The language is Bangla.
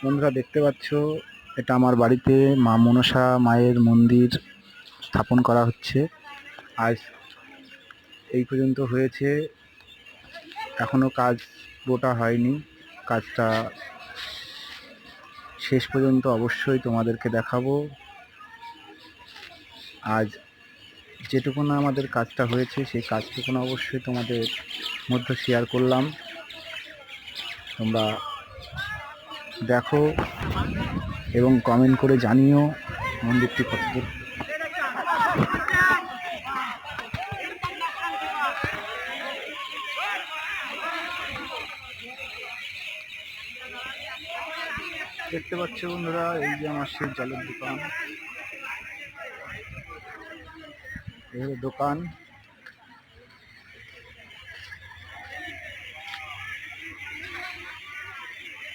বন্ধুরা দেখতে পাচ্ছ, এটা আমার বাড়িতে মা মনসা মায়ের মন্দির স্থাপন করা হচ্ছে। আজ এই পর্যন্ত হয়েছে, এখনো কাজ পুরোটা হয়নি। কাজটা শেষ পর্যন্ত অবশ্যই তোমাদেরকে দেখাবো। আজ যেটুকুনা আমাদের কাজটা হয়েছে সেই কাজটুকুনা অবশ্যই তোমাদের মধ্যে শেয়ার করলাম। তোমরা দেখো এবং কমেন্ট করে জানিও মন্দিরটি কতদূর। দেখতে পাচ্ছ বন্ধুরা, এই যে আমার সেই জলের দোকান, এই দোকান